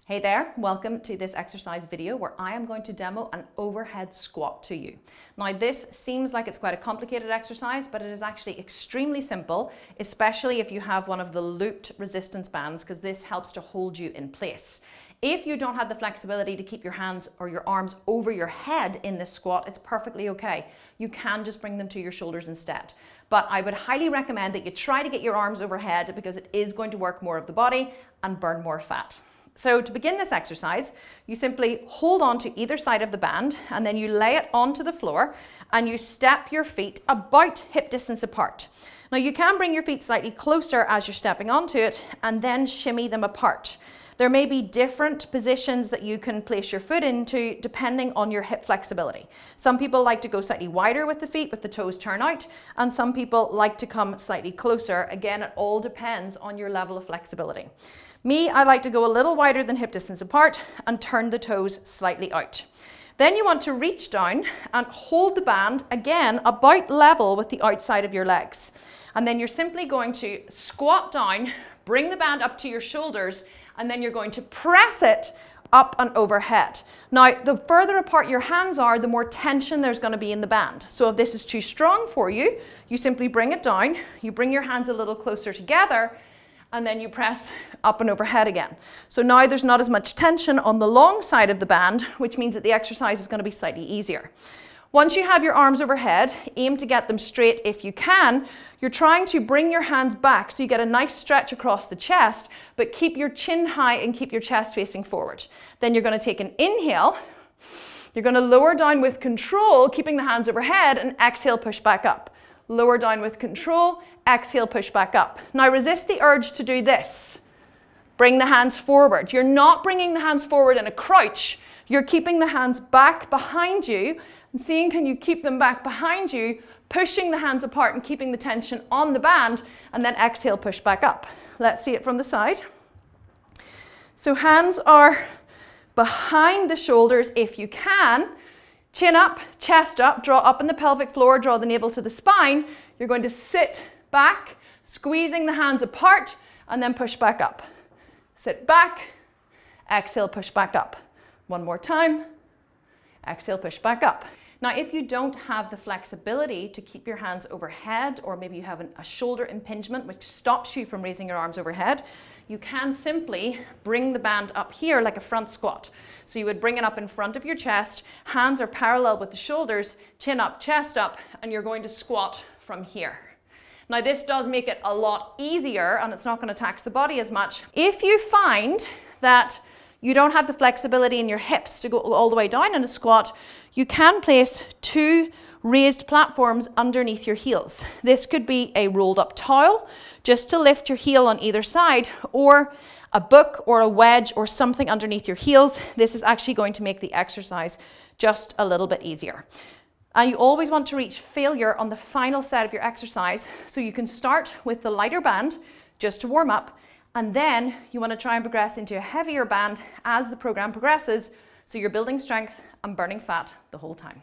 Hey there, welcome to this exercise video where I am going to demo an overhead squat to you. Now this seems like it's quite a complicated exercise, but it is actually extremely simple, especially if you have one of the looped resistance bands, because this helps to hold you in place. If you don't have the flexibility to keep your hands or your arms over your head in this squat, it's perfectly okay. You can just bring them to your shoulders instead. But I would highly recommend that you try to get your arms overhead because it is going to work more of the body and burn more fat. So to begin this exercise, you simply hold on to either side of the band and then you lay it onto the floor and you step your feet about hip distance apart. Now you can bring your feet slightly closer as you're stepping onto it and then shimmy them apart. There may be different positions that you can place your foot into depending on your hip flexibility. Some people like to go slightly wider with the feet with the toes turn out, and some people like to come slightly closer. Again, it all depends on your level of flexibility. Me, I like to go a little wider than hip distance apart and turn the toes slightly out. Then you want to reach down and hold the band again about level with the outside of your legs. And then you're simply going to squat down, bring the band up to your shoulders, and then you're going to press it up and overhead. Now, the further apart your hands are, the more tension there's going to be in the band. So if this is too strong for you, you simply bring it down, you bring your hands a little closer together, and then you press up and overhead again. So now there's not as much tension on the long side of the band, which means that the exercise is going to be slightly easier. Once you have your arms overhead, aim to get them straight if you can. You're trying to bring your hands back so you get a nice stretch across the chest, but keep your chin high and keep your chest facing forward. Then you're going to take an inhale. You're going to lower down with control, keeping the hands overhead, and exhale, push back up. Lower down with control, exhale, push back up. Now resist the urge to do this. Bring the hands forward. You're not bringing the hands forward in a crouch. You're keeping the hands back behind you and seeing can you keep them back behind you, pushing the hands apart and keeping the tension on the band, and then exhale, push back up. Let's see it from the side. So hands are behind the shoulders if you can. Chin up, chest up, draw up in the pelvic floor, draw the navel to the spine. You're going to sit back, squeezing the hands apart, and then push back up. Sit back, exhale, push back up. One more time, exhale, push back up. Now, if you don't have the flexibility to keep your hands overhead, or maybe you have a shoulder impingement which stops you from raising your arms overhead, you can simply bring the band up here like a front squat. So you would bring it up in front of your chest, hands are parallel with the shoulders, chin up, chest up, and you're going to squat from here. Now this does make it a lot easier and it's not going to tax the body as much. If you find that you don't have the flexibility in your hips to go all the way down in a squat, you can place two raised platforms underneath your heels. This could be a rolled up towel just to lift your heel on either side, or a book or a wedge or something underneath your heels. This is actually going to make the exercise just a little bit easier. And you always want to reach failure on the final set of your exercise, so you can start with the lighter band just to warm up, and then you want to try and progress into a heavier band as the program progresses, so you're building strength and burning fat the whole time.